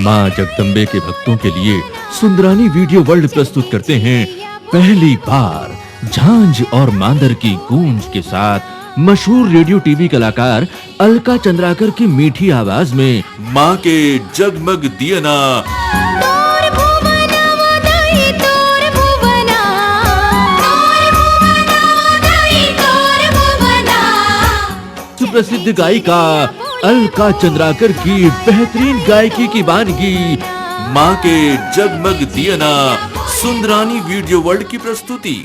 माँ जगदम्बे के भक्तों के लिए सुंदरानी वीडियो वर्ल्ड प्रस्तुत करते हैं पहली बार झांझ और मांदर की गूंज के साथ मशहूर रेडियो टीवी कलाकार अलका चंद्राकर की मीठी आवाज में माँ के जगमग दियना। सुप्रसिद्ध गायिका अलका चंद्राकर की बेहतरीन गायकी की वानगी माँ के जगमग दियना सुंदरानी वीडियो वर्ल्ड की प्रस्तुति।